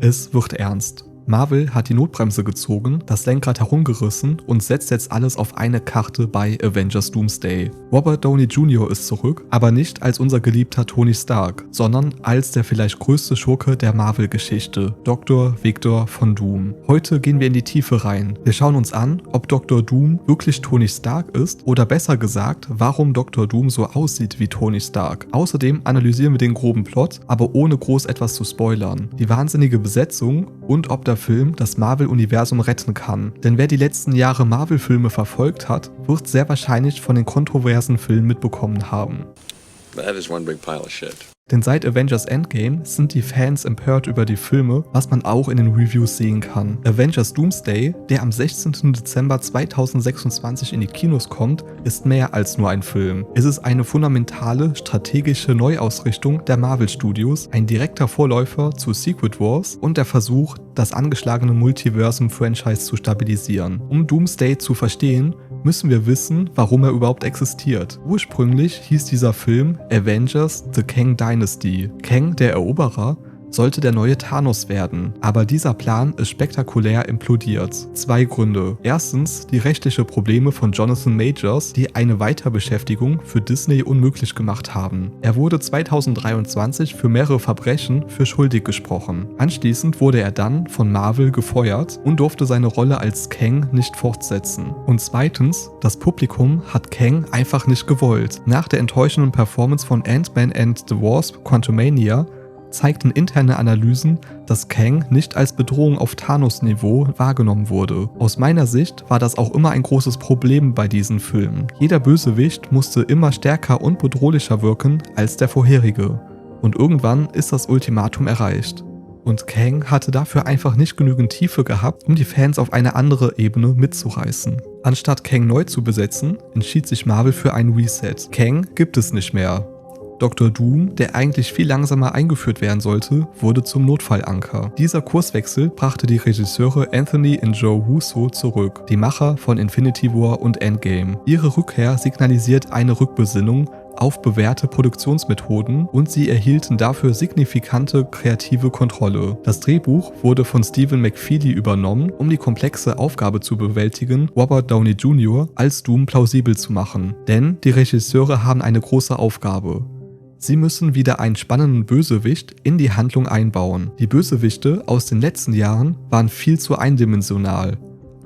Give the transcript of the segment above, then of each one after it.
Es wird ernst. Marvel hat die Notbremse gezogen, das Lenkrad herumgerissen und setzt jetzt alles auf eine Karte bei Avengers Doomsday. Robert Downey Jr. ist zurück, aber nicht als unser geliebter Tony Stark, sondern als der vielleicht größte Schurke der Marvel-Geschichte, Dr. Victor Von Doom. Heute gehen wir in die Tiefe rein. Wir schauen uns an, ob Dr. Doom wirklich Tony Stark ist oder besser gesagt, warum Dr. Doom so aussieht wie Tony Stark. Außerdem analysieren wir den groben Plot, aber ohne groß etwas zu spoilern, die wahnsinnige Besetzung und ob der Film das Marvel-Universum retten kann. Denn wer die letzten Jahre Marvel-Filme verfolgt hat, wird sehr wahrscheinlich von den kontroversen Filmen mitbekommen haben. That is one big pile of shit. Denn seit Avengers Endgame sind die Fans empört über die Filme, was man auch in den Reviews sehen kann. Avengers Doomsday, der am 16. Dezember 2026 in die Kinos kommt, ist mehr als nur ein Film. Es ist eine fundamentale strategische Neuausrichtung der Marvel Studios, ein direkter Vorläufer zu Secret Wars und der Versuch, das angeschlagene Multiversum-Franchise zu stabilisieren. Um Doomsday zu verstehen, müssen wir wissen, warum er überhaupt existiert. Ursprünglich hieß dieser Film Avengers The Kang Dynasty. Kang, der Eroberer, sollte der neue Thanos werden, aber dieser Plan ist spektakulär implodiert. 2 Gründe. Erstens die rechtlichen Probleme von Jonathan Majors, die eine Weiterbeschäftigung für Disney unmöglich gemacht haben. Er wurde 2023 für mehrere Verbrechen für schuldig gesprochen. Anschließend wurde er dann von Marvel gefeuert und durfte seine Rolle als Kang nicht fortsetzen. Und zweitens, das Publikum hat Kang einfach nicht gewollt. Nach der enttäuschenden Performance von Ant-Man and the Wasp: Quantumania zeigten interne Analysen, dass Kang nicht als Bedrohung auf Thanos-Niveau wahrgenommen wurde. Aus meiner Sicht war das auch immer ein großes Problem bei diesen Filmen. Jeder Bösewicht musste immer stärker und bedrohlicher wirken als der vorherige. Und irgendwann ist das Ultimatum erreicht. Und Kang hatte dafür einfach nicht genügend Tiefe gehabt, um die Fans auf eine andere Ebene mitzureißen. Anstatt Kang neu zu besetzen, entschied sich Marvel für einen Reset. Kang gibt es nicht mehr. Dr. Doom, der eigentlich viel langsamer eingeführt werden sollte, wurde zum Notfallanker. Dieser Kurswechsel brachte die Regisseure Anthony und Joe Russo zurück, die Macher von Infinity War und Endgame. Ihre Rückkehr signalisiert eine Rückbesinnung auf bewährte Produktionsmethoden und sie erhielten dafür signifikante kreative Kontrolle. Das Drehbuch wurde von Stephen McFeely übernommen, um die komplexe Aufgabe zu bewältigen, Robert Downey Jr. als Doom plausibel zu machen. Denn die Regisseure haben eine große Aufgabe. Sie müssen wieder einen spannenden Bösewicht in die Handlung einbauen. Die Bösewichte aus den letzten Jahren waren viel zu eindimensional.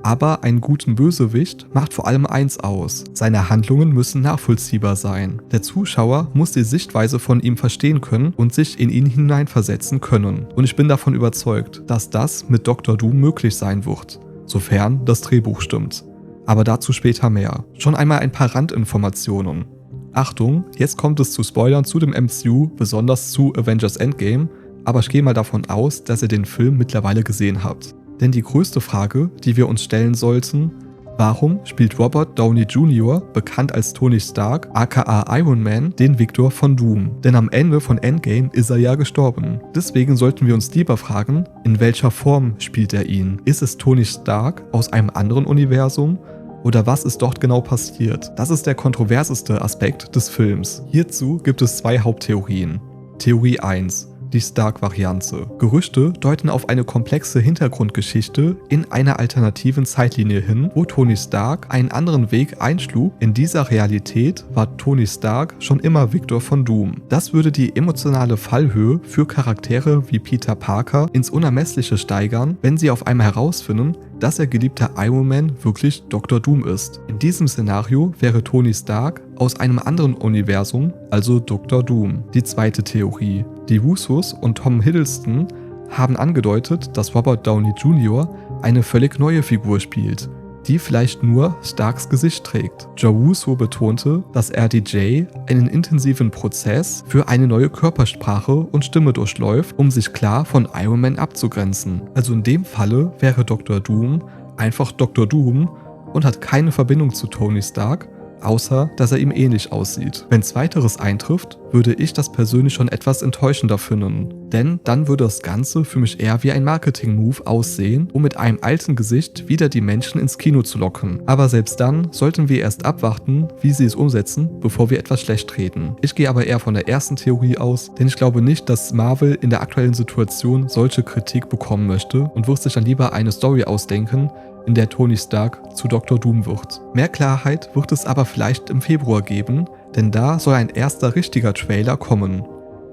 Aber einen guten Bösewicht macht vor allem eins aus: seine Handlungen müssen nachvollziehbar sein. Der Zuschauer muss die Sichtweise von ihm verstehen können und sich in ihn hineinversetzen können. Und ich bin davon überzeugt, dass das mit Dr. Doom möglich sein wird, sofern das Drehbuch stimmt. Aber dazu später mehr. Schon einmal ein paar Randinformationen. Achtung, jetzt kommt es zu Spoilern zu dem MCU, besonders zu Avengers Endgame, aber ich gehe mal davon aus, dass ihr den Film mittlerweile gesehen habt. Denn die größte Frage, die wir uns stellen sollten: Warum spielt Robert Downey Jr., bekannt als Tony Stark, aka Iron Man, den Victor Von Doom? Denn am Ende von Endgame ist er ja gestorben. Deswegen sollten wir uns lieber fragen, in welcher Form spielt er ihn? Ist es Tony Stark aus einem anderen Universum? Oder was ist dort genau passiert? Das ist der kontroverseste Aspekt des Films. Hierzu gibt es 2 Haupttheorien. Theorie 1: die Stark-Variante. Gerüchte deuten auf eine komplexe Hintergrundgeschichte in einer alternativen Zeitlinie hin, wo Tony Stark einen anderen Weg einschlug. In dieser Realität war Tony Stark schon immer Victor Von Doom. Das würde die emotionale Fallhöhe für Charaktere wie Peter Parker ins Unermessliche steigern, wenn sie auf einmal herausfinden, dass ihr geliebter Iron Man wirklich Dr. Doom ist. In diesem Szenario wäre Tony Stark aus einem anderen Universum, also Dr. Doom. Die zweite Theorie: die Russos und Tom Hiddleston haben angedeutet, dass Robert Downey Jr. eine völlig neue Figur spielt, die vielleicht nur Starks Gesicht trägt. Joe Russo betonte, dass RDJ einen intensiven Prozess für eine neue Körpersprache und Stimme durchläuft, um sich klar von Iron Man abzugrenzen. Also in dem Falle wäre Dr. Doom einfach Dr. Doom und hat keine Verbindung zu Tony Stark, außer dass er ihm ähnlich aussieht. Wenn zweiteres eintrifft, würde ich das persönlich schon etwas enttäuschender finden. Denn dann würde das Ganze für mich eher wie ein Marketing-Move aussehen, um mit einem alten Gesicht wieder die Menschen ins Kino zu locken. Aber selbst dann sollten wir erst abwarten, wie sie es umsetzen, bevor wir etwas schlecht reden. Ich gehe aber eher von der ersten Theorie aus, denn ich glaube nicht, dass Marvel in der aktuellen Situation solche Kritik bekommen möchte und wird sich dann lieber eine Story ausdenken, in der Tony Stark zu Dr. Doom wird. Mehr Klarheit wird es aber vielleicht im Februar geben, denn da soll ein erster richtiger Trailer kommen.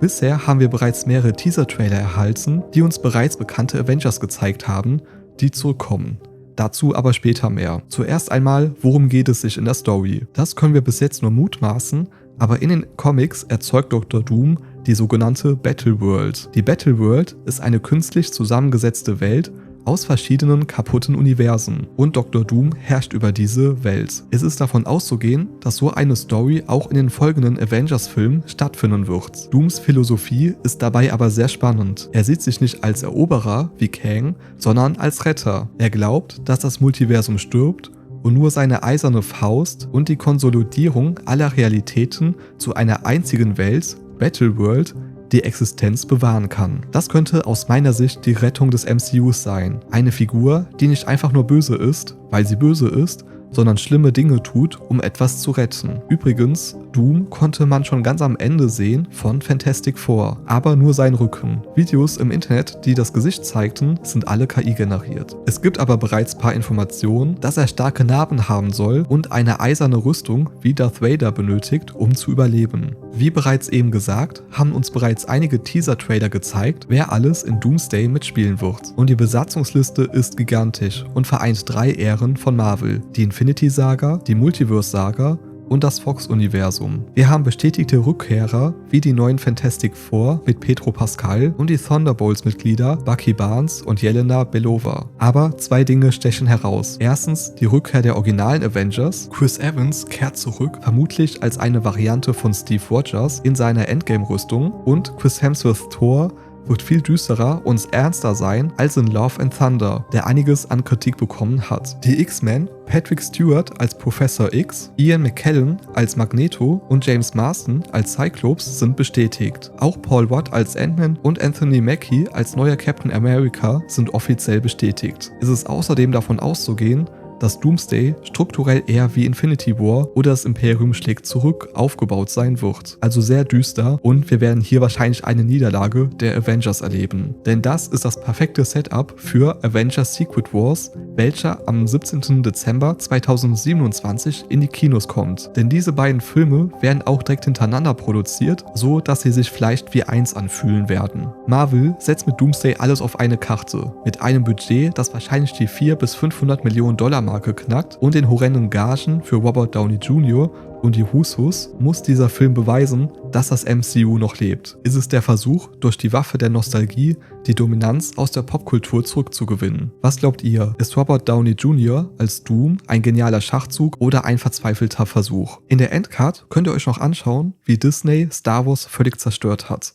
Bisher haben wir bereits mehrere Teaser-Trailer erhalten, die uns bereits bekannte Avengers gezeigt haben, die zurückkommen. Dazu aber später mehr. Zuerst einmal, worum geht es sich in der Story? Das können wir bis jetzt nur mutmaßen, aber in den Comics erzeugt Dr. Doom die sogenannte Battleworld. Die Battleworld ist eine künstlich zusammengesetzte Welt aus verschiedenen kaputten Universen und Dr. Doom herrscht über diese Welt. Es ist davon auszugehen, dass so eine Story auch in den folgenden Avengers-Filmen stattfinden wird. Dooms Philosophie ist dabei aber sehr spannend. Er sieht sich nicht als Eroberer wie Kang, sondern als Retter. Er glaubt, dass das Multiversum stirbt und nur seine eiserne Faust und die Konsolidierung aller Realitäten zu einer einzigen Welt, Battleworld, die Existenz bewahren kann. Das könnte aus meiner Sicht die Rettung des MCUs sein. Eine Figur, die nicht einfach nur böse ist, weil sie böse ist, sondern schlimme Dinge tut, um etwas zu retten. Übrigens, Doom konnte man schon ganz am Ende sehen von Fantastic Four, aber nur sein Rücken. Videos im Internet, die das Gesicht zeigten, sind alle KI generiert. Es gibt aber bereits ein paar Informationen, dass er starke Narben haben soll und eine eiserne Rüstung wie Darth Vader benötigt, um zu überleben. Wie bereits eben gesagt, haben uns bereits einige Teaser-Trailer gezeigt, wer alles in Doomsday mitspielen wird. Und die Besatzungsliste ist gigantisch und vereint 3 Ähren von Marvel: die Infinity-Saga, die Multiverse-Saga und das Fox-Universum. Wir haben bestätigte Rückkehrer wie die neuen Fantastic Four mit Pedro Pascal und die Thunderbolts-Mitglieder Bucky Barnes und Yelena Belova. Aber 2 Dinge stechen heraus. Erstens die Rückkehr der originalen Avengers. Chris Evans kehrt zurück, vermutlich als eine Variante von Steve Rogers in seiner Endgame-Rüstung, und Chris Hemsworth Thor wird viel düsterer und ernster sein als in Love and Thunder, der einiges an Kritik bekommen hat. Die X-Men, Patrick Stewart als Professor X, Ian McKellen als Magneto und James Marsden als Cyclops sind bestätigt. Auch Paul Rudd als Ant-Man und Anthony Mackie als neuer Captain America sind offiziell bestätigt. Es ist außerdem davon auszugehen, dass Doomsday strukturell eher wie Infinity War oder das Imperium schlägt zurück aufgebaut sein wird. Also sehr düster, und wir werden hier wahrscheinlich eine Niederlage der Avengers erleben. Denn das ist das perfekte Setup für Avengers Secret Wars, welcher am 17. Dezember 2027 in die Kinos kommt. Denn diese beiden Filme werden auch direkt hintereinander produziert, so dass sie sich vielleicht wie eins anfühlen werden. Marvel setzt mit Doomsday alles auf eine Karte, mit einem Budget, das wahrscheinlich die 400 bis 500 Millionen Dollar Marke knackt, und den horrenden Gagen für Robert Downey Jr. und die Russos muss dieser Film beweisen, dass das MCU noch lebt. Ist es der Versuch, durch die Waffe der Nostalgie die Dominanz aus der Popkultur zurückzugewinnen? Was glaubt ihr? Ist Robert Downey Jr. als Doom ein genialer Schachzug oder ein verzweifelter Versuch? In der Endcard könnt ihr euch noch anschauen, wie Disney Star Wars völlig zerstört hat.